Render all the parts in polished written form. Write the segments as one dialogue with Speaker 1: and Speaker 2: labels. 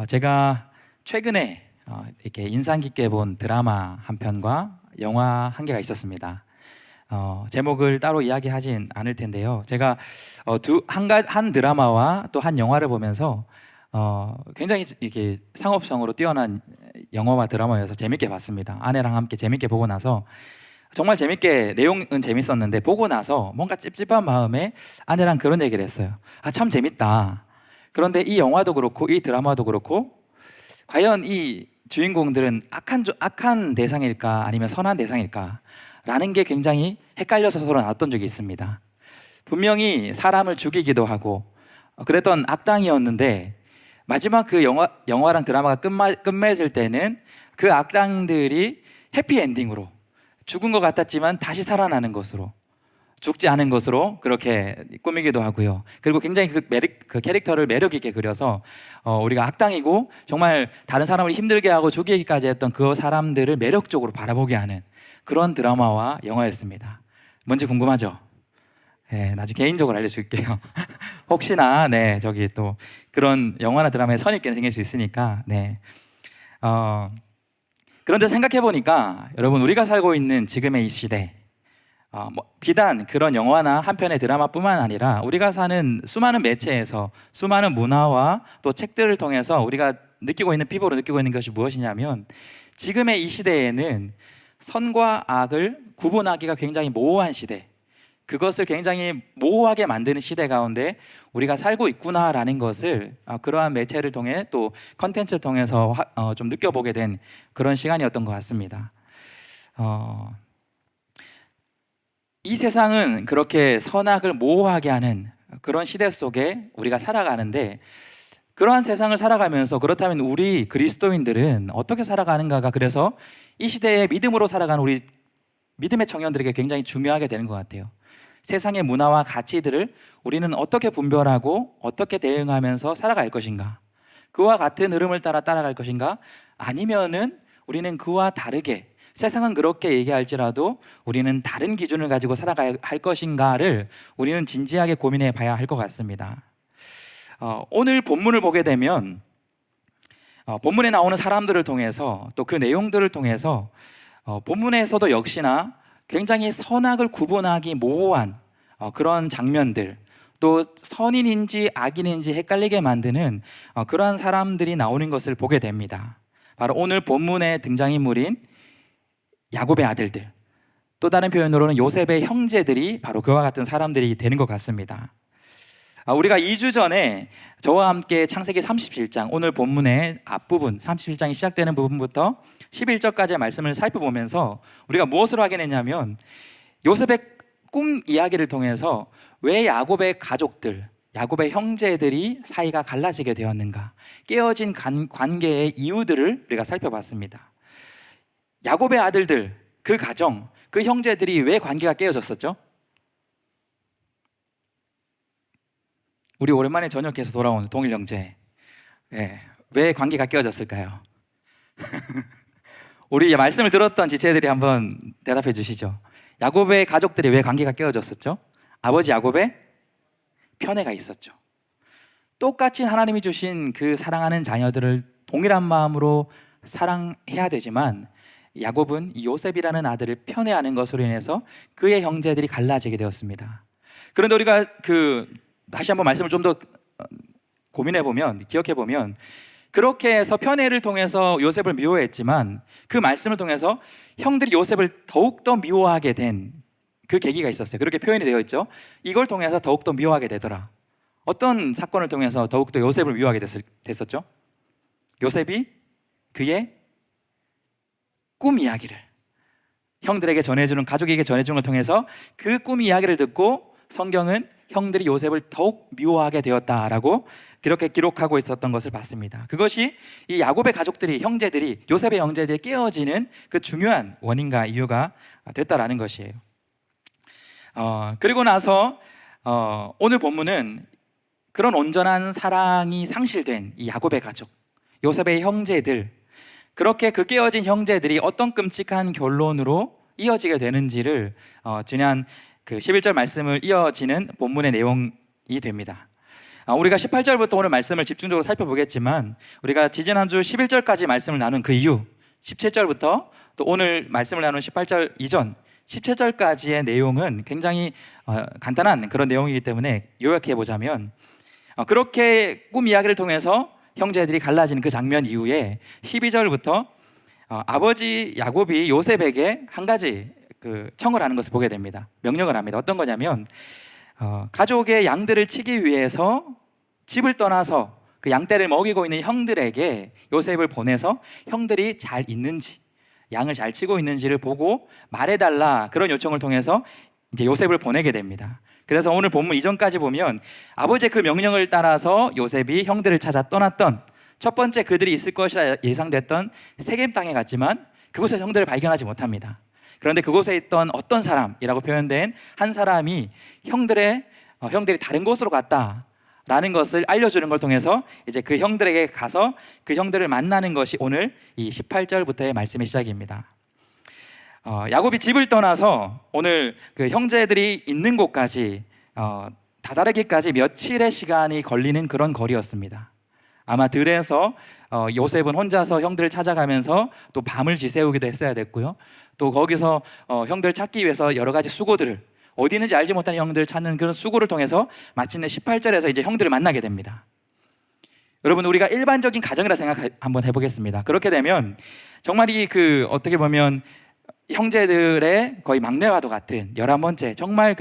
Speaker 1: 제가 최근에 이렇게 인상 깊게 본 드라마 한 편과 영화 한 개가 있었습니다. 제목을 따로 이야기하진 않을 텐데요. 제가 한 드라마와 또 한 영화를 보면서 굉장히 이렇게 상업성으로 뛰어난 영화와 드라마여서 재밌게 봤습니다. 아내랑 함께 재밌게 보고 나서 정말 재밌게 내용은 재밌었는데 보고 나서 뭔가 찝찝한 마음에 아내랑 그런 얘기를 했어요. 참 재밌다. 그런데 이 영화도 그렇고 이 드라마도 그렇고 과연 이 주인공들은 악한 대상일까 아니면 선한 대상일까 라는 게 굉장히 헷갈려서 서로 나왔던 적이 있습니다. 분명히 사람을 죽이기도 하고 그랬던 악당이었는데 마지막 그 영화랑 드라마가 끝맺을 때는 그 악당들이 해피엔딩으로 죽은 것 같았지만 다시 살아나는 것으로, 죽지 않은 것으로 그렇게 꾸미기도 하고요. 그리고 굉장히 그 캐릭터를 매력 있게 그려서 우리가 악당이고 정말 다른 사람을 힘들게 하고 죽이기까지 했던 그 사람들을 매력적으로 바라보게 하는 그런 드라마와 영화였습니다. 뭔지 궁금하죠? 네, 나중에 개인적으로 알려줄게요. 혹시나 저기 또 그런 영화나 드라마에 선입견이 생길 수 있으니까. 그런데 생각해 보니까 여러분, 우리가 살고 있는 지금의 이 시대, 비단 그런 영화나 한 편의 드라마뿐만 아니라 우리가 사는 수많은 매체에서 수많은 문화와 또 책들을 통해서 우리가 피부로 느끼고 있는 것이 무엇이냐면, 지금의 이 시대에는 선과 악을 구분하기가 굉장히 모호한 시대, 그것을 굉장히 모호하게 만드는 시대 가운데 우리가 살고 있구나라는 것을 그러한 매체를 통해 또 컨텐츠를 통해서 좀 느껴보게 된 그런 시간이었던 것 같습니다. 이 세상은 그렇게 선악을 모호하게 하는 그런 시대 속에 우리가 살아가는데, 그러한 세상을 살아가면서 그렇다면 우리 그리스도인들은 어떻게 살아가는가가 그래서 이 시대에 믿음으로 살아가는 우리 믿음의 청년들에게 굉장히 중요하게 되는 것 같아요. 세상의 문화와 가치들을 우리는 어떻게 분별하고 어떻게 대응하면서 살아갈 것인가? 그와 같은 흐름을 따라갈 것인가? 아니면은 우리는 그와 다르게, 세상은 그렇게 얘기할지라도 우리는 다른 기준을 가지고 살아가야 할 것인가를 우리는 진지하게 고민해 봐야 할 것 같습니다. 오늘 본문을 보게 되면 본문에 나오는 사람들을 통해서 또 그 내용들을 통해서 본문에서도 역시나 굉장히 선악을 구분하기 모호한 그런 장면들, 또 선인인지 악인인지 헷갈리게 만드는 그러한 사람들이 나오는 것을 보게 됩니다. 바로 오늘 본문의 등장인물인 야곱의 아들들, 또 다른 표현으로는 요셉의 형제들이 바로 그와 같은 사람들이 되는 것 같습니다. 우리가 2주 전에 저와 함께 창세기 37장, 오늘 본문의 앞부분 37장이 시작되는 부분부터 11절까지의 말씀을 살펴보면서 우리가 무엇을 확인했냐면, 요셉의 꿈 이야기를 통해서 왜 야곱의 가족들, 야곱의 형제들이 사이가 갈라지게 되었는가, 깨어진 관계의 이유들을 우리가 살펴봤습니다. 야곱의 아들들, 그 가정, 그 형제들이 왜 관계가 깨어졌었죠? 우리 오랜만에 저녁해서 돌아온 동일 형제, 왜 관계가 깨어졌을까요? 우리 말씀을 들었던 지체들이 한번 대답해 주시죠. 야곱의 가족들이 왜 관계가 깨어졌었죠? 아버지 야곱의 편애가 있었죠. 똑같이 하나님이 주신 그 사랑하는 자녀들을 동일한 마음으로 사랑해야 되지만, 야곱은 이 요셉이라는 아들을 편애하는 것으로 인해서 그의 형제들이 갈라지게 되었습니다. 그런데 우리가 다시 한번 말씀을 좀 더 고민해보면, 기억해보면, 그렇게 해서 편애를 통해서 요셉을 미워했지만 그 말씀을 통해서 형들이 요셉을 더욱더 미워하게 된 그 계기가 있었어요. 그렇게 표현이 되어 있죠. 이걸 통해서 더욱더 미워하게 되더라. 어떤 사건을 통해서 더욱더 요셉을 미워하게 됐었죠? 요셉이 그의 꿈 이야기를 형들에게 전해주는, 가족에게 전해주는 걸 통해서 그 꿈 이야기를 듣고 성경은 형들이 요셉을 더욱 미워하게 되었다라고 그렇게 기록하고 있었던 것을 봤습니다. 그것이 이 야곱의 가족들이, 형제들이, 요셉의 형제들이 깨어지는 그 중요한 원인과 이유가 됐다라는 것이에요. 그리고 나서 오늘 본문은 그런 온전한 사랑이 상실된 이 야곱의 가족, 요셉의 형제들, 그렇게 그 깨어진 형제들이 어떤 끔찍한 결론으로 이어지게 되는지를 지난 그 11절 말씀을 이어지는 본문의 내용이 됩니다. 우리가 18절부터 오늘 말씀을 집중적으로 살펴보겠지만 우리가 지지난주 11절까지 말씀을 나눈 그 이후 17절부터 또 오늘 말씀을 나눈 18절 이전 17절까지의 내용은 굉장히 간단한 그런 내용이기 때문에 요약해 보자면 그렇게 꿈 이야기를 통해서 형제들이 갈라지는 그 장면 이후에 12절부터 아버지 야곱이 요셉에게 한 가지 청을 하는 것을 보게 됩니다. 명령을 합니다. 어떤 거냐면 가족의 양들을 치기 위해서 집을 떠나서 그 양떼를 먹이고 있는 형들에게 요셉을 보내서 형들이 잘 있는지, 양을 잘 치고 있는지를 보고 말해달라, 그런 요청을 통해서 이제 요셉을 보내게 됩니다. 그래서 오늘 본문 이전까지 보면 아버지의 그 명령을 따라서 요셉이 형들을 찾아 떠났던 첫 번째, 그들이 있을 것이라 예상됐던 세겜 땅에 갔지만 그곳에 형들을 발견하지 못합니다. 그런데 그곳에 있던 어떤 사람이라고 표현된 한 사람이 형들이 다른 곳으로 갔다라는 것을 알려주는 걸 통해서 이제 그 형들에게 가서 그 형들을 만나는 것이 오늘 이 18절부터의 말씀의 시작입니다. 야곱이 집을 떠나서 오늘 그 형제들이 있는 곳까지 다다르기까지 며칠의 시간이 걸리는 그런 거리였습니다. 아마 들에서 요셉은 혼자서 형들을 찾아가면서 또 밤을 지새우기도 했어야 됐고요. 또 거기서 형들을 찾기 위해서 여러 가지 수고들을, 어디 있는지 알지 못하는 형들을 찾는 그런 수고를 통해서 마침내 18절에서 이제 형들을 만나게 됩니다. 여러분, 우리가 일반적인 가정이라 생각 한번 해보겠습니다. 그렇게 되면 정말 어떻게 보면 형제들의 거의 막내와도 같은 11번째, 정말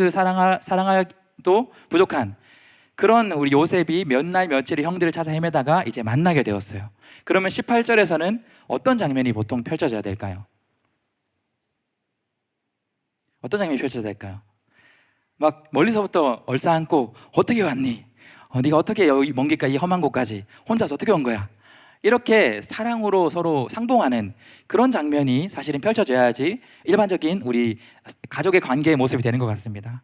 Speaker 1: 사랑하기도 부족한 그런 우리 요셉이 몇 날 며칠을 형들을 찾아 헤매다가 이제 만나게 되었어요. 그러면 18절에서는 어떤 장면이 보통 펼쳐져야 될까요? 어떤 장면이 펼쳐져야 될까요? 막 멀리서부터 얼싸안고 어떻게 왔니? 네가 어떻게 여기 먼 길까지, 이 험한 곳까지 혼자서 어떻게 온 거야? 이렇게 사랑으로 서로 상봉하는 그런 장면이 사실은 펼쳐져야지 일반적인 우리 가족의 관계의 모습이 되는 것 같습니다.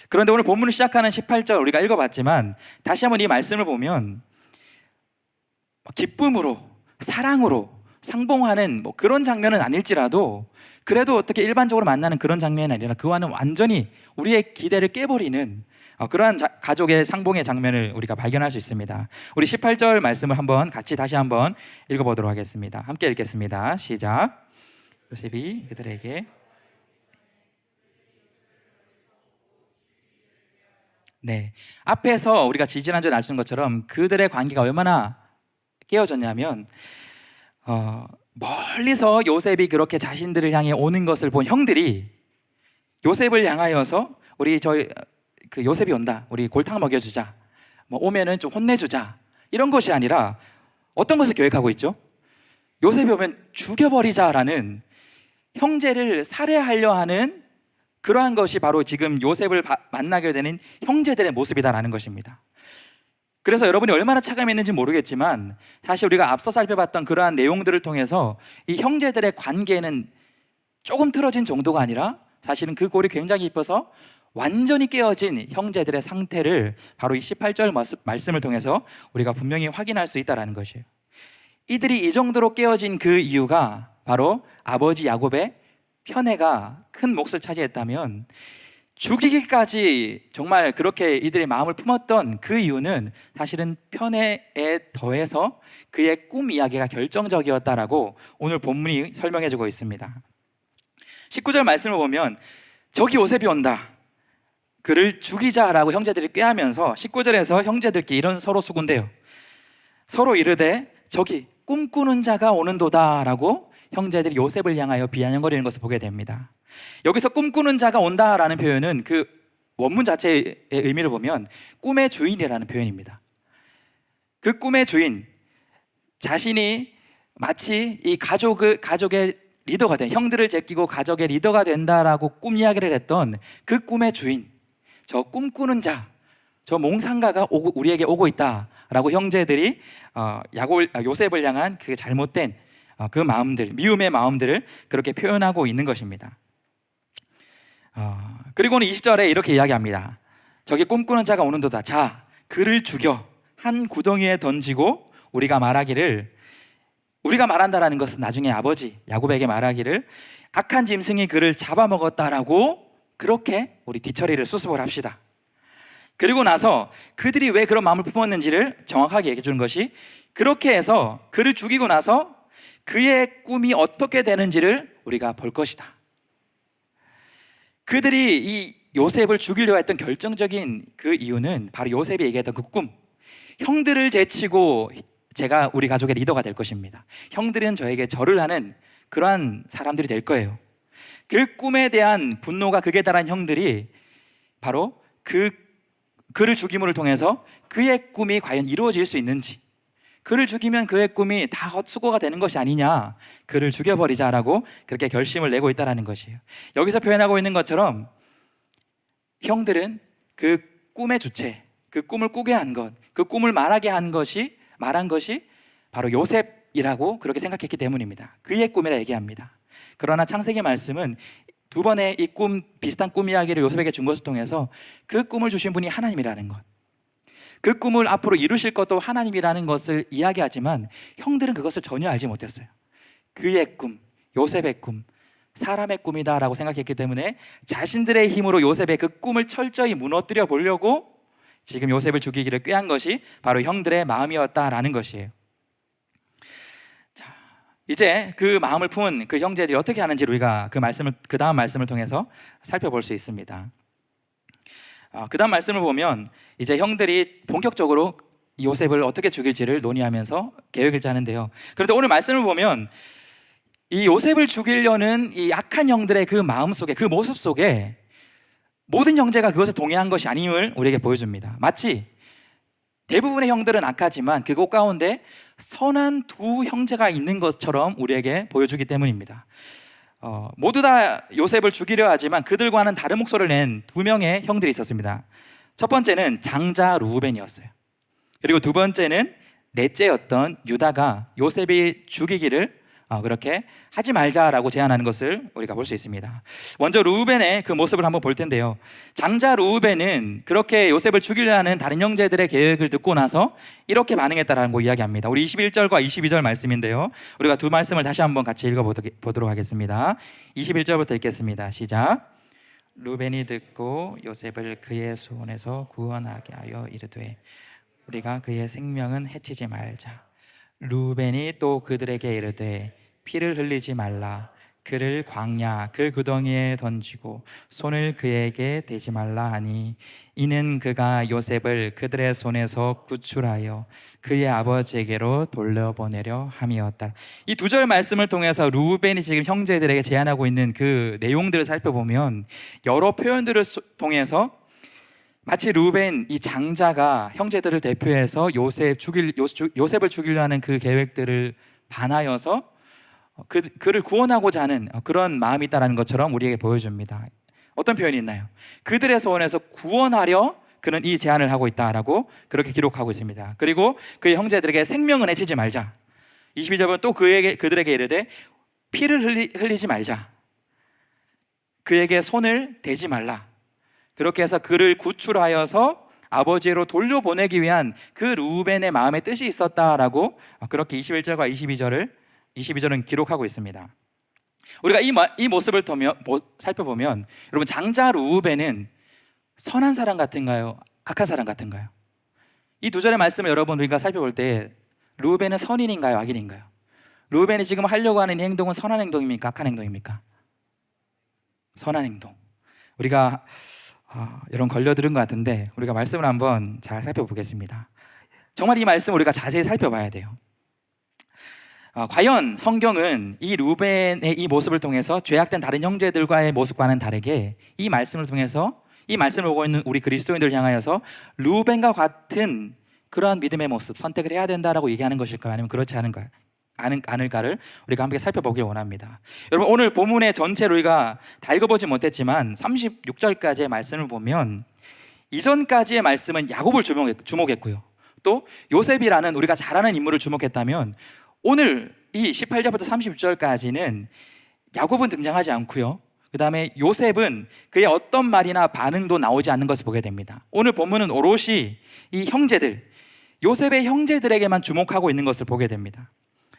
Speaker 1: 그런데 오늘 본문을 시작하는 18절 우리가 읽어봤지만 다시 한번 이 말씀을 보면 기쁨으로, 사랑으로 상봉하는 그런 장면은 아닐지라도 그래도 어떻게 일반적으로 만나는 그런 장면이 아니라 그와는 완전히 우리의 기대를 깨버리는 그러한 가족의 상봉의 장면을 우리가 발견할 수 있습니다. 우리 18절 말씀을 다시 한번 읽어보도록 하겠습니다. 함께 읽겠습니다. 시작. 요셉이 그들에게 앞에서 우리가 지지난주에 나눈 것처럼 그들의 관계가 얼마나 깨어졌냐면 멀리서 요셉이 그렇게 자신들을 향해 오는 것을 본 형들이 요셉을 향하여서 요셉이 온다, 우리 골탕 먹여주자, 오면은 좀 혼내주자, 이런 것이 아니라 어떤 것을 계획하고 있죠? 요셉이 오면 죽여버리자라는, 형제를 살해하려 하는 그러한 것이 바로 지금 요셉을 만나게 되는 형제들의 모습이다라는 것입니다. 그래서 여러분이 얼마나 차감했는지 모르겠지만 사실 우리가 앞서 살펴봤던 그러한 내용들을 통해서 이 형제들의 관계는 조금 틀어진 정도가 아니라 사실은 그 골이 굉장히 깊어서 완전히 깨어진 형제들의 상태를 바로 이 18절 말씀을 통해서 우리가 분명히 확인할 수 있다는 것이에요. 이들이 이 정도로 깨어진 그 이유가 바로 아버지 야곱의 편애가 큰 몫을 차지했다면, 죽이기까지 정말 그렇게 이들의 마음을 품었던 그 이유는 사실은 편애에 더해서 그의 꿈 이야기가 결정적이었다라고 오늘 본문이 설명해주고 있습니다. 19절 말씀을 보면 저기 요셉이 온다, 그를 죽이자라고 형제들이 꾀하면서 19절에서 형제들끼리 이런 서로 수군대요. 서로 이르되 저기 꿈꾸는 자가 오는도다라고 형제들이 요셉을 향하여 비아냥거리는 것을 보게 됩니다. 여기서 꿈꾸는 자가 온다라는 표현은 그 원문 자체의 의미를 보면 꿈의 주인이라는 표현입니다. 그 꿈의 주인, 자신이 마치 이 가족의 리더가 된, 형들을 제끼고 가족의 리더가 된다라고 꿈 이야기를 했던 그 꿈의 주인, 저 꿈꾸는 자, 저 몽상가가 우리에게 오고 있다라고 형제들이 요셉을 향한 그 잘못된 그 마음들, 미움의 마음들을 그렇게 표현하고 있는 것입니다. 그리고는 20절에 이렇게 이야기합니다. 저기 꿈꾸는 자가 오는도다. 자, 그를 죽여 한 구덩이에 던지고 우리가 말한다라는 것은 나중에 아버지 야곱에게 말하기를 악한 짐승이 그를 잡아먹었다라고 그렇게 우리 뒤처리를 수습을 합시다. 그리고 나서 그들이 왜 그런 마음을 품었는지를 정확하게 얘기해 주는 것이, 그렇게 해서 그를 죽이고 나서 그의 꿈이 어떻게 되는지를 우리가 볼 것이다. 그들이 이 요셉을 죽이려 했던 결정적인 그 이유는 바로 요셉이 얘기했던 그 꿈, 형들을 제치고 제가 우리 가족의 리더가 될 것입니다, 형들은 저에게 절을 하는 그러한 사람들이 될 거예요. 그 꿈에 대한 분노가 극에 달한 형들이 바로 그를 죽임을 통해서 그의 꿈이 과연 이루어질 수 있는지, 그를 죽이면 그의 꿈이 다 헛수고가 되는 것이 아니냐, 그를 죽여버리자라고 그렇게 결심을 내고 있다는 것이에요. 여기서 표현하고 있는 것처럼 형들은 그 꿈의 주체, 그 꿈을 꾸게 한 것, 그 꿈을 말한 것이 바로 요셉이라고 그렇게 생각했기 때문입니다. 그의 꿈이라 얘기합니다. 그러나 창세기 말씀은 두 번의 이 꿈, 비슷한 꿈 이야기를 요셉에게 준 것을 통해서 그 꿈을 주신 분이 하나님이라는 것, 그 꿈을 앞으로 이루실 것도 하나님이라는 것을 이야기하지만 형들은 그것을 전혀 알지 못했어요. 그의 꿈, 요셉의 꿈, 사람의 꿈이다라고 생각했기 때문에 자신들의 힘으로 요셉의 그 꿈을 철저히 무너뜨려 보려고 지금 요셉을 죽이기를 꾀한 것이 바로 형들의 마음이었다라는 것이에요. 자, 이제 그 마음을 품은 그 형제들이 어떻게 하는지 우리가 그 다음 말씀을 통해서 살펴볼 수 있습니다. 그 다음 말씀을 보면 이제 형들이 본격적으로 요셉을 어떻게 죽일지를 논의하면서 계획을 짜는데요. 그런데 오늘 말씀을 보면 이 요셉을 죽이려는 이 악한 형들의 그 마음 속에, 그 모습 속에 모든 형제가 그것에 동의한 것이 아님을 우리에게 보여줍니다. 마치 대부분의 형들은 악하지만 그곳 가운데 선한 두 형제가 있는 것처럼 우리에게 보여주기 때문입니다. 모두 다 요셉을 죽이려 하지만 그들과는 다른 목소리를 낸 두 명의 형들이 있었습니다. 첫 번째는 장자 르우벤이었어요. 그리고 두 번째는 넷째였던 유다가 요셉이 죽이기를 그렇게 하지 말자라고 제안하는 것을 우리가 볼 수 있습니다. 먼저 르우벤의 그 모습을 한번 볼 텐데요. 장자 르우벤은 그렇게 요셉을 죽이려 하는 다른 형제들의 계획을 듣고 나서 이렇게 반응했다라는 거 이야기합니다. 우리 21절과 22절 말씀인데요, 우리가 두 말씀을 다시 한번 같이 읽어보도록 하겠습니다. 21절부터 읽겠습니다. 시작. 르우벤이 듣고 요셉을 그의 손에서 구원하게 하여 이르되 우리가 그의 생명은 해치지 말자. 르우벤이 또 그들에게 이르되 피를 흘리지 말라. 그를 광야 그 구덩이에 던지고 손을 그에게 대지 말라 하니 이는 그가 요셉을 그들의 손에서 구출하여 그의 아버지에게로 돌려보내려 함이었다. 이 두 절 말씀을 통해서 르우벤이 지금 형제들에게 제안하고 있는 그 내용들을 살펴보면 여러 표현들을 통해서 마치 르우벤 이 장자가 형제들을 대표해서 요셉을 죽이려 하는 그 계획들을 반하여서 그를 구원하고자 하는 그런 마음이 있다는 것처럼 우리에게 보여줍니다. 어떤 표현이 있나요? 그들의 손에서 구원하려 그는 이 제안을 하고 있다라고 그렇게 기록하고 있습니다. 그리고 그의 형제들에게 생명은 해치지 말자. 22절은 또 그들에게 이르되 피를 흘리지 말자. 그에게 손을 대지 말라. 그렇게 해서 그를 구출하여서 아버지로 돌려보내기 위한 그 르우벤의 마음의 뜻이 있었다라고 그렇게 21절과 22절은 기록하고 있습니다. 우리가 이 모습을 살펴보면 여러분, 장자 르우벤은 선한 사람 같은가요? 악한 사람 같은가요? 이 두 절의 말씀을 여러분 우리가 살펴볼 때 르우벤은 선인인가요? 악인인가요? 르우벤이 지금 하려고 하는 이 행동은 선한 행동입니까? 악한 행동입니까? 선한 행동. 우리가 이런 걸려들은 것 같은데 우리가 말씀을 한번 잘 살펴보겠습니다. 정말 이 말씀 우리가 자세히 살펴봐야 돼요. 과연 성경은 이 르우벤의 이 모습을 통해서 죄악된 다른 형제들과의 모습과는 다르게 이 말씀을 통해서 이 말씀을 보고 있는 우리 그리스도인들을 향하여서 르우벤과 같은 그러한 믿음의 모습, 선택을 해야 된다라고 얘기하는 것일까요? 아니면 그렇지 않을까를 우리가 함께 살펴보길 원합니다. 여러분, 오늘 본문의 전체를 우리가 다 읽어보지 못했지만 36절까지의 말씀을 보면 이전까지의 말씀은 야곱을 주목했고요, 또 요셉이라는 우리가 잘 아는 인물을 주목했다면 오늘 이 18절부터 36절까지는 야곱은 등장하지 않고요, 그 다음에 요셉은 그의 어떤 말이나 반응도 나오지 않는 것을 보게 됩니다. 오늘 본문은 오롯이 이 형제들, 요셉의 형제들에게만 주목하고 있는 것을 보게 됩니다.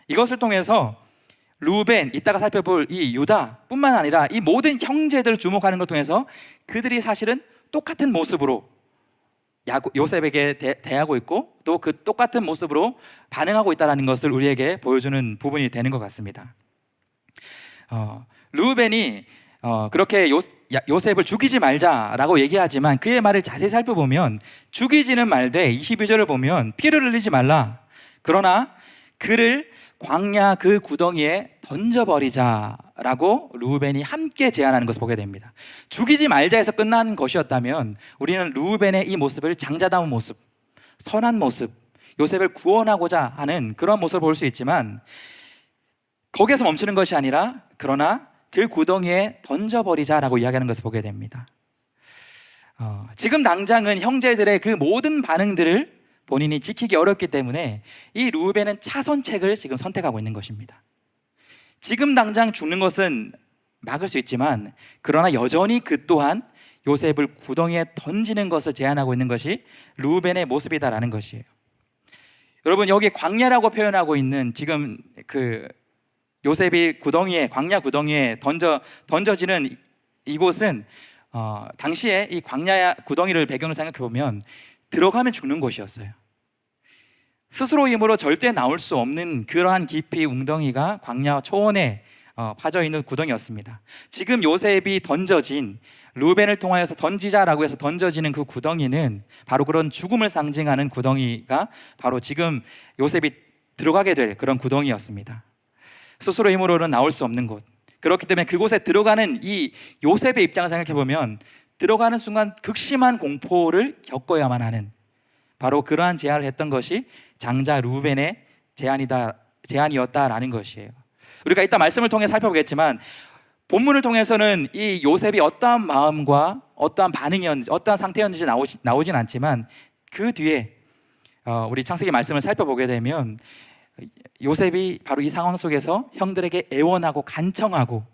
Speaker 1: 이것을 통해서 르우벤, 이따가 살펴볼 이 유다 뿐만 아니라 이 모든 형제들을 주목하는 것을 통해서 그들이 사실은 똑같은 모습으로 요셉에게 대하고 있고 또 그 똑같은 모습으로 반응하고 있다는 것을 우리에게 보여주는 부분이 되는 것 같습니다. 르우벤이 그렇게 요셉을 죽이지 말자라고 얘기하지만 그의 말을 자세히 살펴보면 죽이지는 말되 22절을 보면 피를 흘리지 말라. 그러나 그를 광야 그 구덩이에 던져버리자라고 르우벤이 함께 제안하는 것을 보게 됩니다. 죽이지 말자에서 끝난 것이었다면 우리는 르우벤의 이 모습을 장자다운 모습, 선한 모습, 요셉을 구원하고자 하는 그런 모습을 볼 수 있지만 거기에서 멈추는 것이 아니라 그러나 그 구덩이에 던져버리자라고 이야기하는 것을 보게 됩니다. 지금 당장은 형제들의 그 모든 반응들을 본인이 지키기 어렵기 때문에 이 르우벤은 차선책을 지금 선택하고 있는 것입니다. 지금 당장 죽는 것은 막을 수 있지만 그러나 여전히 그 또한 요셉을 구덩이에 던지는 것을 제안하고 있는 것이 르우벤의 모습이다라는 것이에요. 여러분, 여기 광야라고 표현하고 있는 지금 그 요셉이 광야 구덩이에 던져지는 이곳은 당시에 이 광야 구덩이를 배경으로 생각해 보면 들어가면 죽는 곳이었어요. 스스로 힘으로 절대 나올 수 없는 그러한 깊이 웅덩이가 광야 초원에 파져 있는 구덩이였습니다. 지금 요셉이 던져진 르우벤을 통하여서 던지자라고 해서 던져지는 그 구덩이는 바로 그런 죽음을 상징하는 구덩이가 바로 지금 요셉이 들어가게 될 그런 구덩이였습니다. 스스로 힘으로는 나올 수 없는 곳. 그렇기 때문에 그곳에 들어가는 이 요셉의 입장을 생각해 보면 들어가는 순간 극심한 공포를 겪어야만 하는 바로 그러한 제안을 했던 것이 장자 르우벤의 제안이었다라는 것이에요. 우리가 이따 말씀을 통해 살펴보겠지만 본문을 통해서는 이 요셉이 어떠한 마음과 어떠한 반응이었는지 어떠한 상태였는지 나오진 않지만 그 뒤에 우리 창세기 말씀을 살펴보게 되면 요셉이 바로 이 상황 속에서 형들에게 애원하고 간청하고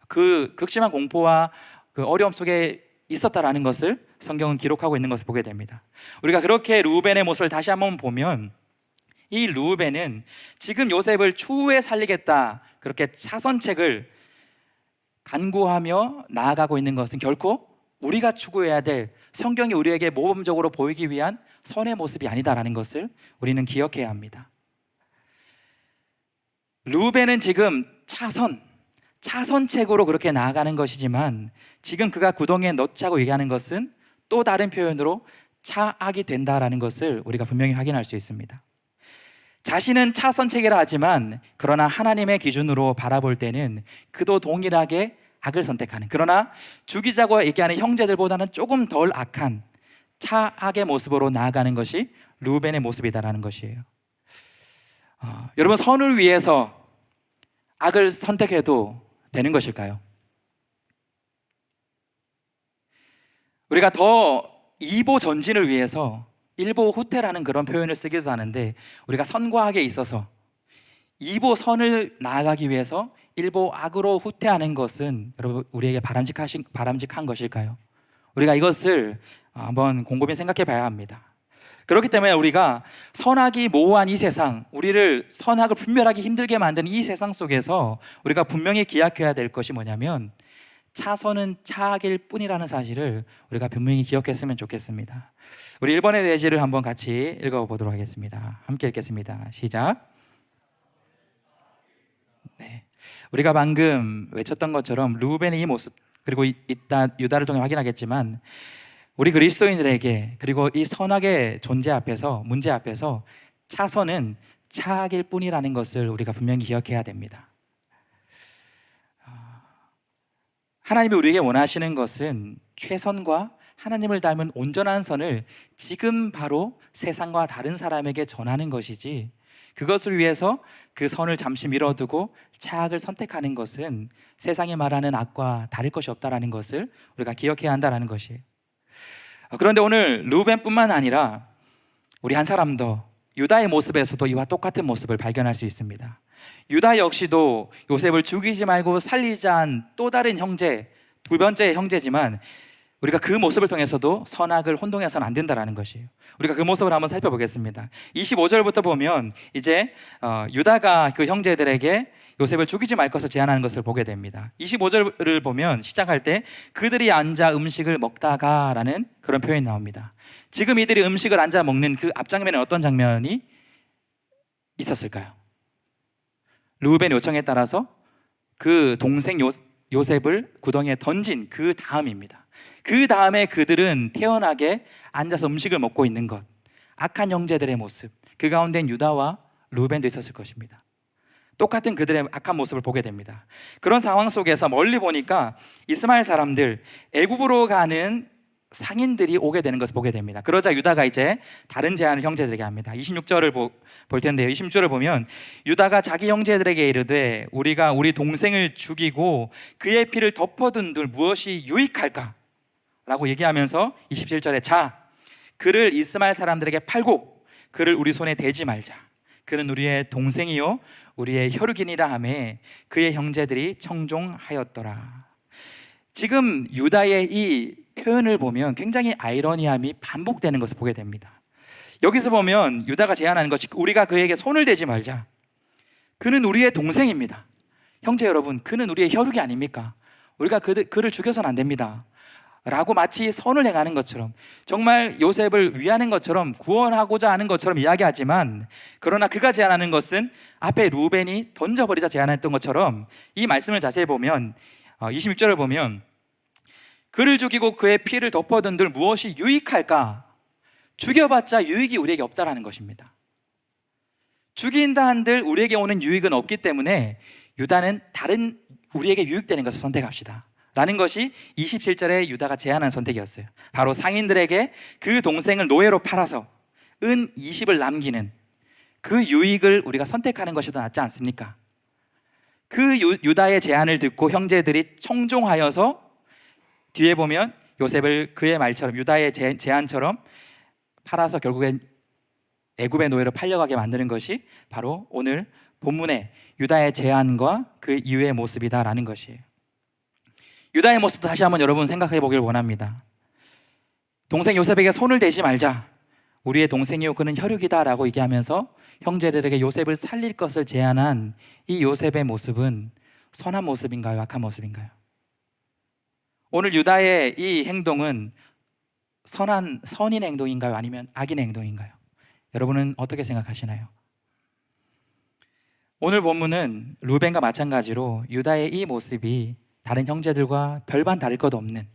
Speaker 1: 그 극심한 공포와 그 어려움 속에 있었다라는 것을 성경은 기록하고 있는 것을 보게 됩니다. 우리가 그렇게 르우벤의 모습을 다시 한번 보면 이 르우벤은 지금 요셉을 추후에 살리겠다 그렇게 차선책을 간구하며 나아가고 있는 것은 결코 우리가 추구해야 될 성경이 우리에게 모범적으로 보이기 위한 선의 모습이 아니다라는 것을 우리는 기억해야 합니다. 르우벤은 지금 차선책으로 그렇게 나아가는 것이지만 지금 그가 구덩이에 넣자고 얘기하는 것은 또 다른 표현으로 차악이 된다라는 것을 우리가 분명히 확인할 수 있습니다. 자신은 차선책이라 하지만 그러나 하나님의 기준으로 바라볼 때는 그도 동일하게 악을 선택하는, 그러나 죽이자고 얘기하는 형제들보다는 조금 덜 악한 차악의 모습으로 나아가는 것이 르우벤의 모습이다라는 것이에요. 여러분, 선을 위해서 악을 선택해도 되는 것일까요? 우리가 더 이보 전진을 위해서 일보 후퇴라는 그런 표현을 쓰기도 하는데 우리가 선과 악에 있어서 이보 선을 나아가기 위해서 일보 악으로 후퇴하는 것은 여러분 우리에게 바람직한 것일까요? 우리가 이것을 한번 곰곰이 생각해 봐야 합니다. 그렇기 때문에 우리가 선악이 모호한 이 세상, 우리를 선악을 분별하기 힘들게 만드는 이 세상 속에서 우리가 분명히 기억해야 될 것이 뭐냐면 차선은 차악일 뿐이라는 사실을 우리가 분명히 기억했으면 좋겠습니다. 우리 1번의 내지를 한번 같이 읽어보도록 하겠습니다. 함께 읽겠습니다. 시작. 네. 우리가 방금 외쳤던 것처럼 르우벤의 이 모습, 그리고 이따 유다를 통해 확인하겠지만 우리 그리스도인들에게 그리고 이 선악의 문제 앞에서 차선은 차악일 뿐이라는 것을 우리가 분명히 기억해야 됩니다. 하나님이 우리에게 원하시는 것은 최선과 하나님을 닮은 온전한 선을 지금 바로 세상과 다른 사람에게 전하는 것이지, 그것을 위해서 그 선을 잠시 미뤄두고 차악을 선택하는 것은 세상이 말하는 악과 다를 것이 없다는 것을 우리가 기억해야 한다는 것이에요. 그런데 오늘 르우벤뿐만 아니라 우리 한 사람 더 유다의 모습에서도 이와 똑같은 모습을 발견할 수 있습니다. 유다 역시도 요셉을 죽이지 말고 살리자 한 또 다른 형제, 두 번째 형제지만 우리가 그 모습을 통해서도 선악을 혼동해서는 안 된다라는 것이에요. 우리가 그 모습을 한번 살펴보겠습니다. 25절부터 보면 이제 유다가 그 형제들에게 요셉을 죽이지 말 것을 제안하는 것을 보게 됩니다. 25절을 보면 시작할 때 그들이 앉아 음식을 먹다가라는 그런 표현이 나옵니다. 지금 이들이 음식을 앉아 먹는 그 앞장면에 어떤 장면이 있었을까요? 르우벤 요청에 따라서 그 동생 요셉을 구덩이에 던진 그 다음입니다. 그 다음에 그들은 태연하게 앉아서 음식을 먹고 있는 것, 악한 형제들의 모습, 그 가운데는 유다와 르우벤도 있었을 것입니다. 똑같은 그들의 악한 모습을 보게 됩니다. 그런 상황 속에서 멀리 보니까 이스마엘 사람들, 애굽으로 가는 상인들이 오게 되는 것을 보게 됩니다. 그러자 유다가 이제 다른 제안을 형제들에게 합니다. 26절을 볼 텐데요. 26절을 보면 유다가 자기 형제들에게 이르되 우리가 우리 동생을 죽이고 그의 피를 덮어둔들 무엇이 유익할까? 라고 얘기하면서 27절에 자, 그를 이스마엘 사람들에게 팔고 그를 우리 손에 대지 말자. 그는 우리의 동생이요 우리의 혈육이니라 하매 그의 형제들이 청종하였더라. 지금 유다의 이 표현을 보면 굉장히 아이러니함이 반복되는 것을 보게 됩니다. 여기서 보면 유다가 제안하는 것이 우리가 그에게 손을 대지 말자. 그는 우리의 동생입니다. 형제 여러분, 그는 우리의 혈육이 아닙니까? 우리가 그를 죽여서는 안 됩니다. 라고 마치 선을 행하는 것처럼, 정말 요셉을 위하는 것처럼, 구원하고자 하는 것처럼 이야기하지만, 그러나 그가 제안하는 것은 앞에 루벤이 던져버리자 제안했던 것처럼, 이 말씀을 자세히 보면 26절을 보면 그를 죽이고 그의 피를 덮어둔들 무엇이 유익할까? 죽여봤자 유익이 우리에게 없다라는 것입니다. 죽인다 한들 우리에게 오는 유익은 없기 때문에 유다는 다른 우리에게 유익되는 것을 선택합시다 라는 것이 27절에 유다가 제안한 선택이었어요. 바로 상인들에게 그 동생을 노예로 팔아서 은 20을 남기는 그 유익을 우리가 선택하는 것이 더 낫지 않습니까? 그 유다의 제안을 듣고 형제들이 청종하여서 뒤에 보면 요셉을 그의 말처럼, 유다의 제안처럼 팔아서 결국엔 애굽의 노예로 팔려가게 만드는 것이 바로 오늘 본문의 유다의 제안과 그 이후의 모습이다라는 것이에요. 유다의 모습도 다시 한번 여러분 생각해 보길 원합니다. 동생 요셉에게 손을 대지 말자. 우리의 동생이요 그는 혈육이다 라고 얘기하면서 형제들에게 요셉을 살릴 것을 제안한 이 요셉의 모습은 선한 모습인가요? 악한 모습인가요? 오늘 유다의 이 행동은 선인의 행동인가요? 아니면 악인의 행동인가요? 여러분은 어떻게 생각하시나요? 오늘 본문은 루벤과 마찬가지로 유다의 이 모습이 다른 형제들과 별반 다를 것 없는,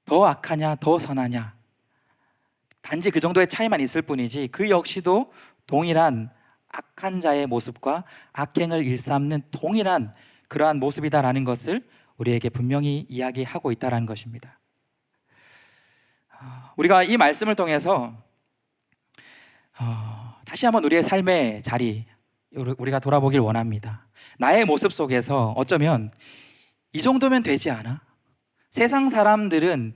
Speaker 1: 더 악하냐 더 선하냐 단지 그 정도의 차이만 있을 뿐이지 그 역시도 동일한 악한 자의 모습과 악행을 일삼는 동일한 그러한 모습이다라는 것을 우리에게 분명히 이야기하고 있다는 것입니다. 우리가 이 말씀을 통해서 다시 한번 우리의 삶의 자리 우리가 돌아보길 원합니다. 나의 모습 속에서 어쩌면 이 정도면 되지 않아? 세상 사람들은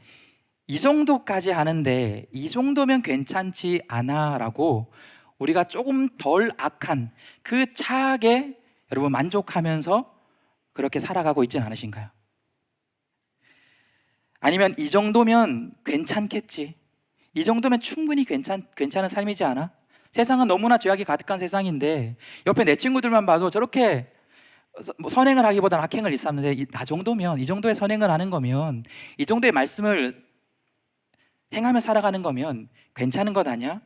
Speaker 1: 이 정도까지 하는데 이 정도면 괜찮지 않아 라고 우리가 조금 덜 악한 그 차악에 여러분 만족하면서 그렇게 살아가고 있지는 않으신가요? 아니면 이 정도면 괜찮겠지, 이 정도면 충분히 괜찮은 삶이지 않아? 세상은 너무나 죄악이 가득한 세상인데 옆에 내 친구들만 봐도 저렇게 선행을 하기보다는 악행을 일삼는데 나 정도면, 이 정도의 선행을 하는 거면, 이 정도의 말씀을 행하며 살아가는 거면 괜찮은 것 아니야?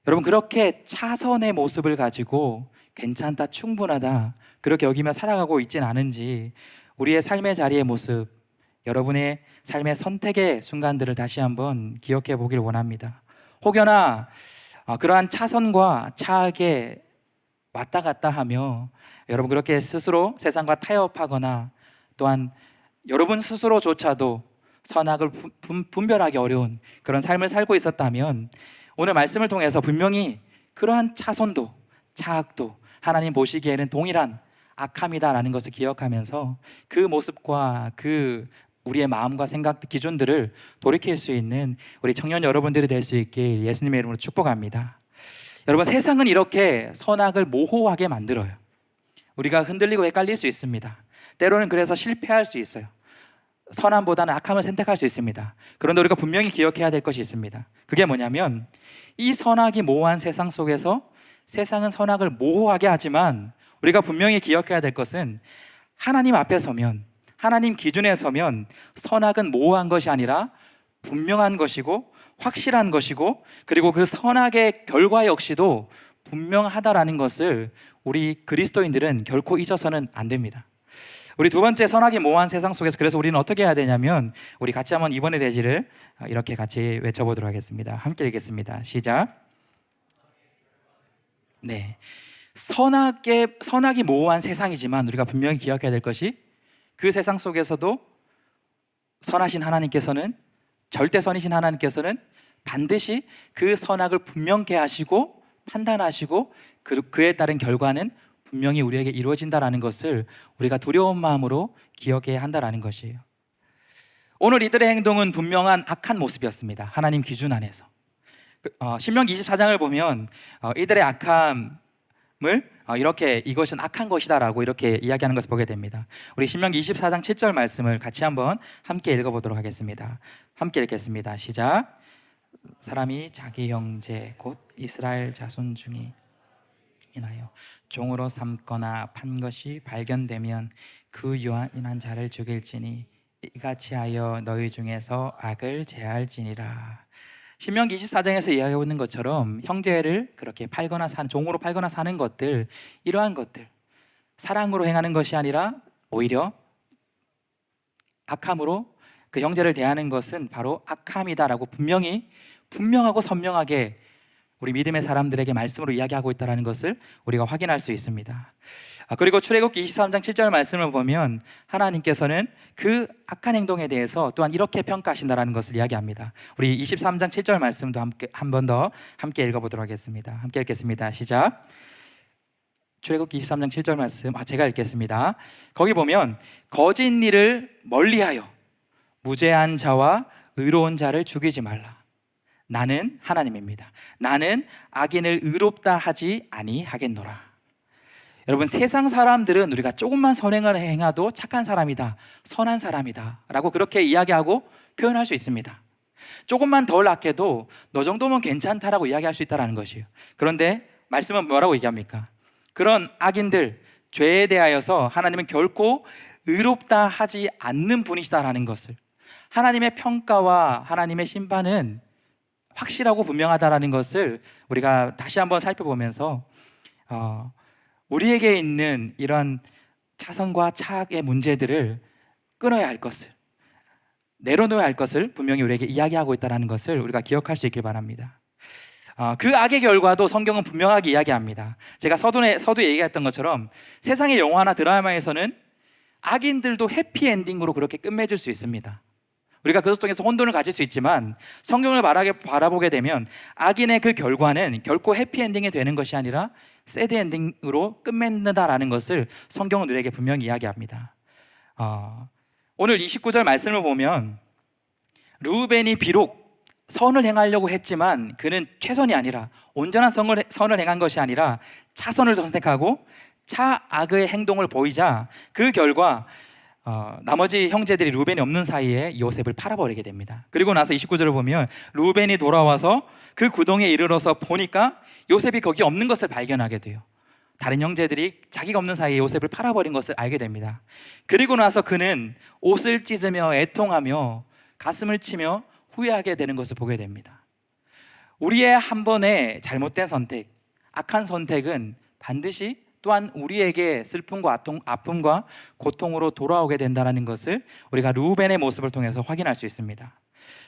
Speaker 1: 여러분, 그렇게 차선의 모습을 가지고 괜찮다, 충분하다 그렇게 여기며 살아가고 있진 않은지 우리의 삶의 자리의 모습, 여러분의 삶의 선택의 순간들을 다시 한번 기억해 보길 원합니다. 혹여나 그러한 차선과 차악에 왔다 갔다 하며 여러분 그렇게 스스로 세상과 타협하거나 또한 여러분 스스로조차도 선악을 분별하기 어려운 그런 삶을 살고 있었다면 오늘 말씀을 통해서 분명히 그러한 차선도 차악도 하나님 보시기에는 동일한 악함이다라는 것을 기억하면서 그 모습과 그 우리의 마음과 생각 기준들을 돌이킬 수 있는 우리 청년 여러분들이 될 수 있길 예수님의 이름으로 축복합니다. 여러분, 세상은 이렇게 선악을 모호하게 만들어요. 우리가 흔들리고 헷갈릴 수 있습니다. 때로는 그래서 실패할 수 있어요. 선함보다는 악함을 선택할 수 있습니다. 그런데 우리가 분명히 기억해야 될 것이 있습니다. 그게 뭐냐면 이 선악이 모호한 세상 속에서 세상은 선악을 모호하게 하지만 우리가 분명히 기억해야 될 것은 하나님 앞에 서면, 하나님 기준에 서면 선악은 모호한 것이 아니라 분명한 것이고 확실한 것이고, 그리고 그 선악의 결과 역시도 분명하다라는 것을 우리 그리스도인들은 결코 잊어서는 안 됩니다. 우리 두 번째, 선악이 모호한 세상 속에서 그래서 우리는 어떻게 해야 되냐면, 우리 같이 한번 이번의 대지를 이렇게 같이 외쳐보도록 하겠습니다. 함께 읽겠습니다. 시작. 네, 선악이 모호한 세상이지만 우리가 분명히 기억해야 될 것이, 그 세상 속에서도 선하신 하나님께서는, 절대선이신 하나님께서는 반드시 그 선악을 분명케 하시고 판단하시고 그에 따른 결과는 분명히 우리에게 이루어진다는 것을 우리가 두려운 마음으로 기억해야 한다는 것이에요. 오늘 이들의 행동은 분명한 악한 모습이었습니다. 하나님 기준 안에서. 신명기 24장을 보면 이들의 악함을 이렇게 이것은 악한 것이다 라고 이렇게 이야기하는 것을 보게 됩니다. 우리 신명기 24장 7절 말씀을 같이 한번 함께 읽어보도록 하겠습니다. 함께 읽겠습니다. 시작. 사람이 자기 형제 곧 이스라엘 자손 중에 인하여 종으로 삼거나 판 것이 발견되면 그 유한한 자를 죽일지니 이같이 하여 너희 중에서 악을 제할지니라. 신명기 24장에서 이야기하고 있는 것처럼 형제를 그렇게 팔거나 종으로 팔거나 사는 것들, 이러한 것들 사랑으로 행하는 것이 아니라 오히려 악함으로 그 형제를 대하는 것은 바로 악함이다라고 분명하고 선명하게 우리 믿음의 사람들에게 말씀으로 이야기하고 있다는 것을 우리가 확인할 수 있습니다. 그리고 출애굽기 23장 7절 말씀을 보면 하나님께서는 그 악한 행동에 대해서 또한 이렇게 평가하신다는 것을 이야기합니다. 우리 23장 7절 말씀도 한 번 더 함께 읽어보도록 하겠습니다. 함께 읽겠습니다. 시작. 출애굽기 23장 7절 말씀 제가 읽겠습니다. 거기 보면 거짓 일을 멀리하여 무죄한 자와 의로운 자를 죽이지 말라. 나는 하나님입니다. 나는 악인을 의롭다 하지 아니하겠노라. 여러분, 세상 사람들은 우리가 조금만 선행을 행해도 착한 사람이다, 선한 사람이다 라고 그렇게 이야기하고 표현할 수 있습니다. 조금만 덜 악해도 너 정도면 괜찮다라고 이야기할 수 있다는 것이에요. 그런데 말씀은 뭐라고 얘기합니까? 그런 악인들, 죄에 대하여서 하나님은 결코 의롭다 하지 않는 분이시다라는 것을, 하나님의 평가와 하나님의 심판은 확실하고 분명하다라는 것을 우리가 다시 한번 살펴보면서 우리에게 있는 이런 자선과 착의 문제들을 끊어야 할 것을, 내려놓아야 할 것을 분명히 우리에게 이야기하고 있다는 것을 우리가 기억할 수 있길 바랍니다. 그 악의 결과도 성경은 분명하게 이야기합니다. 제가 서두에 얘기했던 것처럼 세상의 영화나 드라마에서는 악인들도 해피엔딩으로 그렇게 끝맺을 수 있습니다. 우리가 그것 통해서 혼돈을 가질 수 있지만 성경을 바라보게 되면 악인의 그 결과는 결코 해피엔딩이 되는 것이 아니라 새드엔딩으로 끝맺는다라는 것을 성경은 우리에게 분명히 이야기합니다. 오늘 29절 말씀을 보면 르우벤이 비록 선을 행하려고 했지만 그는 최선이 아니라, 온전한 선을 행한 것이 아니라 차선을 선택하고 차악의 행동을 보이자 그 결과 나머지 형제들이 르우벤이 없는 사이에 요셉을 팔아버리게 됩니다. 그리고 나서 29절을 보면 르우벤이 돌아와서 그 구덩이에 이르러서 보니까 요셉이 거기 없는 것을 발견하게 돼요. 다른 형제들이 자기가 없는 사이에 요셉을 팔아버린 것을 알게 됩니다. 그리고 나서 그는 옷을 찢으며 애통하며 가슴을 치며 후회하게 되는 것을 보게 됩니다. 우리의 한 번의 잘못된 선택, 악한 선택은 반드시 또한 우리에게 슬픔과 아픔과 고통으로 돌아오게 된다는 것을 우리가 르우벤의 모습을 통해서 확인할 수 있습니다.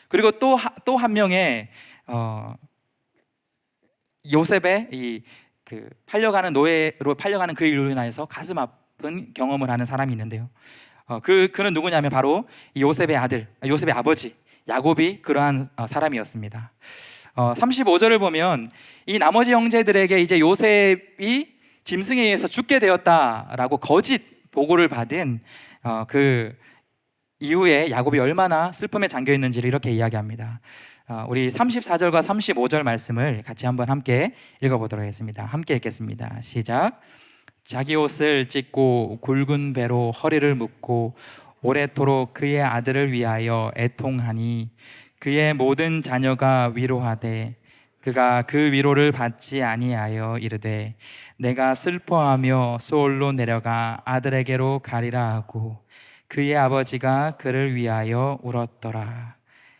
Speaker 1: 그리고 또 한 명의 요셉의 팔려가는 노예로 팔려가는 그 일로 인해서 가슴 아픈 경험을 하는 사람이 있는데요. 그는 누구냐면 바로 요셉의 아들, 요셉의 아버지 야곱이 그러한 사람이었습니다. 35절을 보면 이 나머지 형제들에게 이제 요셉이 짐승에 의해서 죽게 되었다라고 거짓 보고를 받은 그 이후에 야곱이 얼마나 슬픔에 잠겨 있는지를 이렇게 이야기합니다. 우리 34절과 35절 말씀을 같이 한번 함께 읽어보도록 하겠습니다. 함께 읽겠습니다. 시작. 자기 옷을 찢고 굵은 배로 허리를 묶고 오래도록 그의 아들을 위하여 애통하니 그의 모든 자녀가 위로하되 그가 그 위로를 받지 아니하여 이르되 내가 슬퍼하며 소올로 내려가 아들에게로 가리라 하고 그의 아버지가 그를 위하여 울었더라.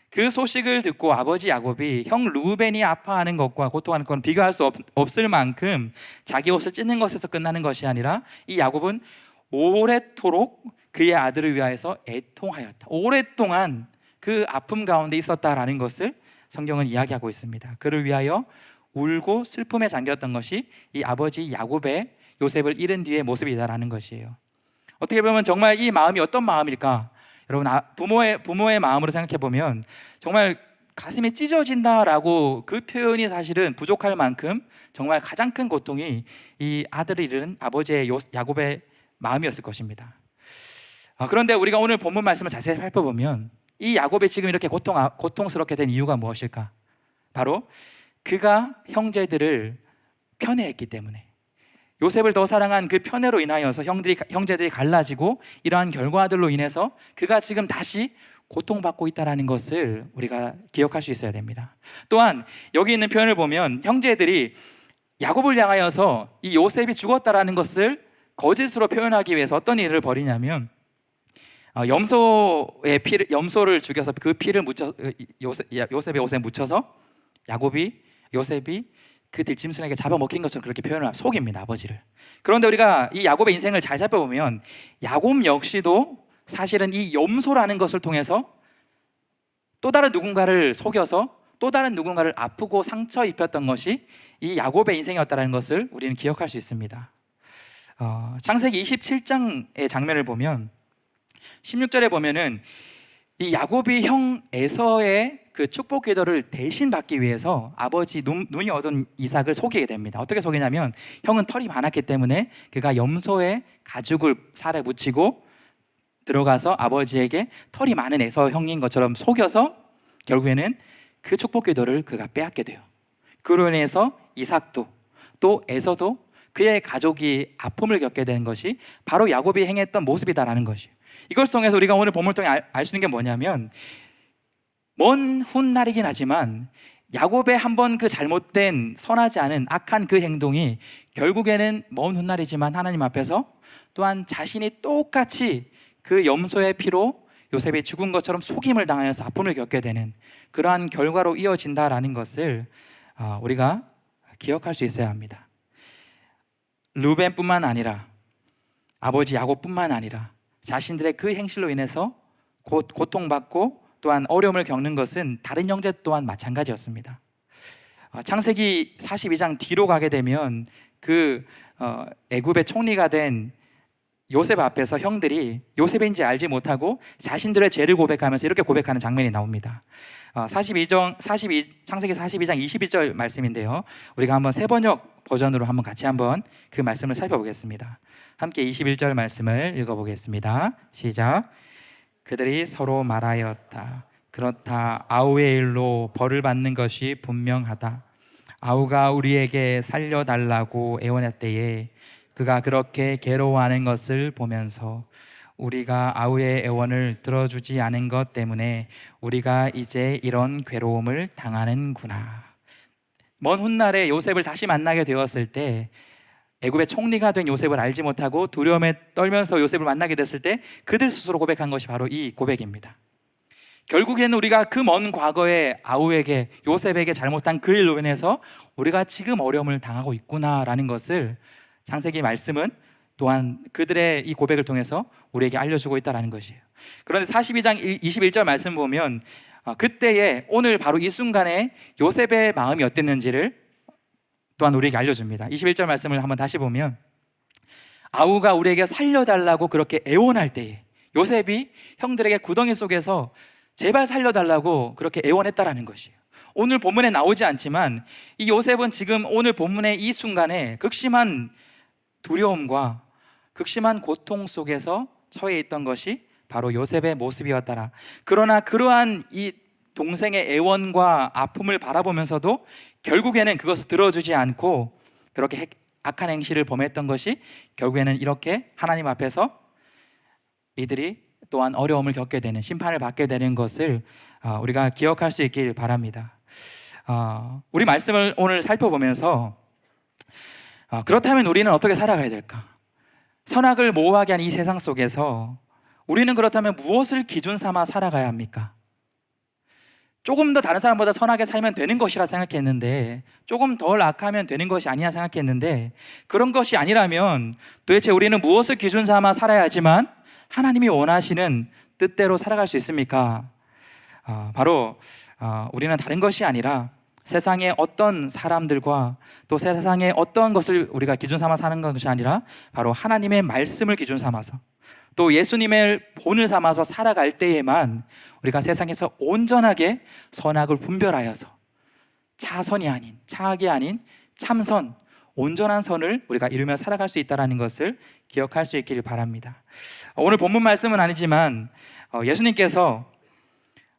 Speaker 1: 그 소식을 듣고 아버지 야곱이 형 루벤이 아파하는 것과 고통하는 건 비교할 수 없을 만큼 자기 옷을 찢는 것에서 끝나는 것이 아니라 이 야곱은 오랫도록 그의 아들을 위하여서 애통하였다. 오랫동안 그 아픔 가운데 있었다라는 것을 성경은 이야기하고 있습니다. 그를 위하여 울고 슬픔에 잠겼던 것이 이 아버지 야곱의 요셉을 잃은 뒤의 모습이다라는 것이에요. 어떻게 보면 정말 이 마음이 어떤 마음일까? 여러분, 부모의 마음으로 생각해 보면 정말 가슴이 찢어진다라고 그 표현이 사실은 부족할 만큼 정말 가장 큰 고통이 이 아들을 잃은 아버지의 야곱의 마음이었을 것입니다. 그런데 우리가 오늘 본문 말씀을 자세히 살펴보면 이 야곱이 지금 이렇게 고통스럽게 된 이유가 무엇일까? 바로 그가 형제들을 편애했기 때문에, 요셉을 더 사랑한 그 편애로 인하여서 형제들이 갈라지고 이러한 결과들로 인해서 그가 지금 다시 고통받고 있다는 것을 우리가 기억할 수 있어야 됩니다. 또한 여기 있는 표현을 보면 형제들이 야곱을 향하여서 이 요셉이 죽었다라는 것을 거짓으로 표현하기 위해서 어떤 일을 벌이냐면 염소를 죽여서 그 피를 요셉의 옷에 묻혀서 요셉이 그 들짐승에게 잡아먹힌 것처럼 그렇게 표현을 속입니다, 아버지를. 그런데 우리가 이 야곱의 인생을 잘 살펴보면 야곱 역시도 사실은 이 염소라는 것을 통해서 또 다른 누군가를 속여서 또 다른 누군가를 아프고 상처 입혔던 것이 이 야곱의 인생이었다는 것을 우리는 기억할 수 있습니다. 창세기 27장의 장면을 보면 16절에 보면은 이 야곱이 형 에서의 그 축복 기도를 대신 받기 위해서 아버지 눈이 얻은 이삭을 속이게 됩니다. 어떻게 속이냐면 형은 털이 많았기 때문에 그가 염소의 가죽을 살에 묻히고 들어가서 아버지에게 털이 많은 에서 형인 것처럼 속여서 결국에는 그 축복 기도를 그가 빼앗게 돼요. 그로 인해서 이삭도 또 에서도 그의 가족이 아픔을 겪게 된 것이 바로 야곱이 행했던 모습이다라는 것이에요. 이걸 통해서 우리가 오늘 본문을 통해 알 수 있는 게 뭐냐면 먼 훗날이긴 하지만 야곱의 한번 그 잘못된 선하지 않은 악한 그 행동이 결국에는 먼 훗날이지만 하나님 앞에서 또한 자신이 똑같이 그 염소의 피로 요셉이 죽은 것처럼 속임을 당하여서 아픔을 겪게 되는 그러한 결과로 이어진다라는 것을 우리가 기억할 수 있어야 합니다. 루벤뿐만 아니라 아버지 야곱뿐만 아니라 자신들의 그 행실로 인해서 고통받고 또한 어려움을 겪는 것은 다른 형제 또한 마찬가지였습니다. 창세기 42장 뒤로 가게 되면 그 애굽의 총리가 된 요셉 앞에서 형들이 요셉인지 알지 못하고 자신들의 죄를 고백하면서 이렇게 고백하는 장면이 나옵니다. 창세기 42장 22절 말씀인데요, 우리가 한번 새번역 버전으로 한번 같이 한번 그 말씀을 살펴보겠습니다. 함께 21절 말씀을 읽어보겠습니다. 시작. 그들이 서로 말하였다. 그렇다. 아우의 일로 벌을 받는 것이 분명하다. 아우가 우리에게 살려달라고 애원했대에 그가 그렇게 괴로워하는 것을 보면서 우리가 아우의 애원을 들어주지 않은 것 때문에 우리가 이제 이런 괴로움을 당하는구나. 먼 훗날에 요셉을 다시 만나게 되었을 때 애굽의 총리가 된 요셉을 알지 못하고 두려움에 떨면서 요셉을 만나게 됐을 때 그들 스스로 고백한 것이 바로 이 고백입니다. 결국에는 우리가 그 먼 과거에 아우에게 요셉에게 잘못한 그 일로 인해서 우리가 지금 어려움을 당하고 있구나라는 것을 창세기 말씀은 또한 그들의 이 고백을 통해서 우리에게 알려주고 있다는 것이에요. 그런데 42장 21절 말씀 보면 그때에 오늘 바로 이 순간에 요셉의 마음이 어땠는지를 또한 우리에게 알려줍니다. 21절 말씀을 한번 다시 보면 아우가 우리에게 살려달라고 그렇게 애원할 때에 요셉이 형들에게 구덩이 속에서 제발 살려달라고 그렇게 애원했다라는 것이에요. 오늘 본문에 나오지 않지만 이 요셉은 지금 오늘 본문의 이 순간에 극심한 두려움과 극심한 고통 속에서 처해 있던 것이 바로 요셉의 모습이었더라. 그러나 그러한 이 동생의 애원과 아픔을 바라보면서도 결국에는 그것을 들어주지 않고 그렇게 악한 행실을 범했던 것이 결국에는 이렇게 하나님 앞에서 이들이 또한 어려움을 겪게 되는, 심판을 받게 되는 것을 우리가 기억할 수 있길 바랍니다. 우리 말씀을 오늘 살펴보면서 그렇다면 우리는 어떻게 살아가야 될까? 선악을 모호하게 하는 이 세상 속에서 우리는 그렇다면 무엇을 기준 삼아 살아가야 합니까? 조금 더 다른 사람보다 선하게 살면 되는 것이라 생각했는데, 조금 덜 악하면 되는 것이 아니라 생각했는데, 그런 것이 아니라면 도대체 우리는 무엇을 기준 삼아 살아야 하지만 하나님이 원하시는 뜻대로 살아갈 수 있습니까? 바로 우리는 다른 것이 아니라 세상의 어떤 사람들과 또 세상의 어떤 것을 우리가 기준 삼아 사는 것이 아니라 바로 하나님의 말씀을 기준 삼아서, 또 예수님의 본을 삼아서 살아갈 때에만 우리가 세상에서 온전하게 선악을 분별하여서 차선이 아닌, 차악이 아닌 참선, 온전한 선을 우리가 이루며 살아갈 수 있다는 것을 기억할 수 있기를 바랍니다. 오늘 본문 말씀은 아니지만 예수님께서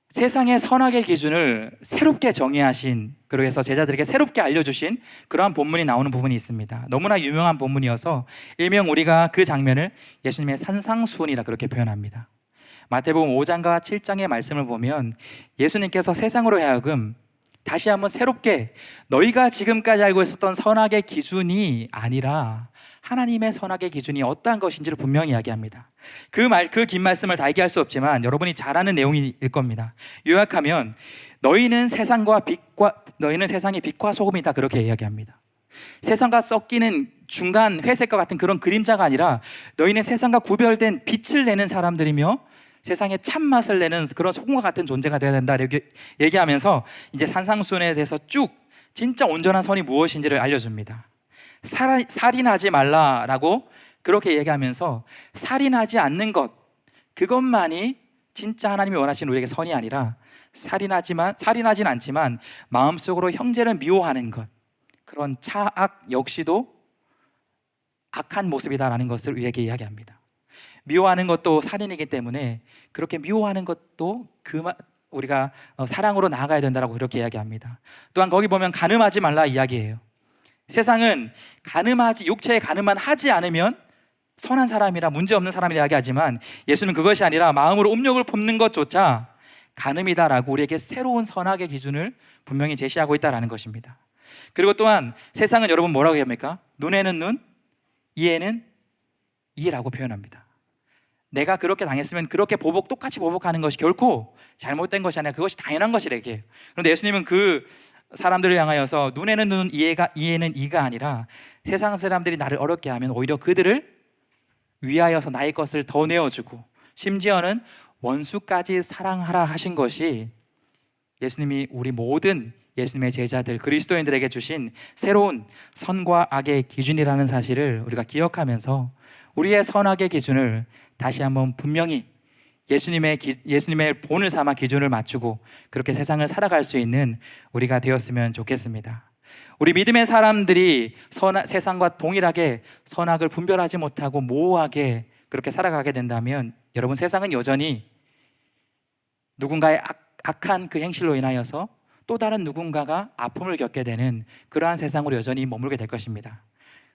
Speaker 1: 세상의 선악의 기준을 새롭게 정의하신, 그래서 제자들에게 새롭게 알려주신 그러한 본문이 나오는 부분이 있습니다. 너무나 유명한 본문이어서 일명 우리가 그 장면을 예수님의 산상수훈이라 그렇게 표현합니다. 마태복음 5장과 7장의 말씀을 보면 예수님께서 세상으로 하여금 다시 한번 새롭게 너희가 지금까지 알고 있었던 선악의 기준이 아니라 하나님의 선악의 기준이 어떠한 것인지를 분명히 이야기합니다. 그 긴 말씀을 다 얘기할 수 없지만 여러분이 잘 아는 내용일 겁니다. 요약하면 너희는 세상의 빛과 소금이다, 그렇게 이야기합니다. 세상과 섞이는 중간 회색과 같은 그런 그림자가 아니라 너희는 세상과 구별된 빛을 내는 사람들이며 세상에 참맛을 내는 그런 소금과 같은 존재가 되어야 된다, 이렇게 얘기하면서 이제 산상수훈에 대해서 쭉 진짜 온전한 선이 무엇인지를 알려줍니다. 살인하지 말라라고 그렇게 얘기하면서 살인하지 않는 것, 그것만이 진짜 하나님이 원하시는 우리에게 선이 아니라 살인하진 않지만 마음속으로 형제를 미워하는 것, 그런 차악 역시도 악한 모습이다라는 것을 우리에게 이야기합니다. 미워하는 것도 살인이기 때문에 그렇게 미워하는 것도 우리가 사랑으로 나아가야 된다고 그렇게 이야기합니다. 또한 거기 보면 간음하지 말라 이야기해요. 세상은 육체의 간음만 하지 않으면 선한 사람이라, 문제없는 사람이라 이야기하지만 예수는 그것이 아니라 마음으로 음욕을 품는 것조차 간음이다라고 우리에게 새로운 선악의 기준을 분명히 제시하고 있다는 것입니다. 그리고 또한 세상은 여러분 뭐라고 합니까? 눈에는 눈, 이에는 이라고 표현합니다. 내가 그렇게 당했으면 그렇게 똑같이 보복하는 것이 결코 잘못된 것이 아니라 그것이 당연한 것이라 얘기해요. 그런데 예수님은 그 사람들을 향하여서 눈에는 눈, 이에는 이가 아니라 세상 사람들이 나를 어렵게 하면 오히려 그들을 위하여서 나의 것을 더 내어주고 심지어는 원수까지 사랑하라 하신 것이 예수님이 우리 모든 예수님의 제자들, 그리스도인들에게 주신 새로운 선과 악의 기준이라는 사실을 우리가 기억하면서 우리의 선악의 기준을 다시 한번 분명히 예수님의 본을 삼아 기준을 맞추고 그렇게 세상을 살아갈 수 있는 우리가 되었으면 좋겠습니다. 우리 믿음의 사람들이 세상과 동일하게 선악을 분별하지 못하고 모호하게 그렇게 살아가게 된다면 여러분, 세상은 여전히 누군가의 악한 그 행실로 인하여서 또 다른 누군가가 아픔을 겪게 되는 그러한 세상으로 여전히 머물게 될 것입니다.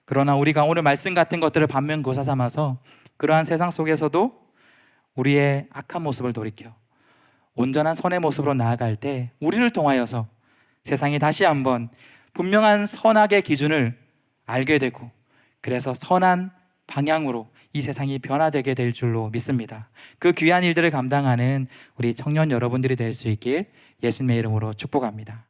Speaker 1: 그러나 우리가 오늘 말씀 같은 것들을 반면교사 삼아서 그러한 세상 속에서도 우리의 악한 모습을 돌이켜 온전한 선의 모습으로 나아갈 때 우리를 통하여서 세상이 다시 한번 분명한 선악의 기준을 알게 되고 그래서 선한 방향으로 이 세상이 변화되게 될 줄로 믿습니다. 그 귀한 일들을 감당하는 우리 청년 여러분들이 될 수 있길 예수님의 이름으로 축복합니다.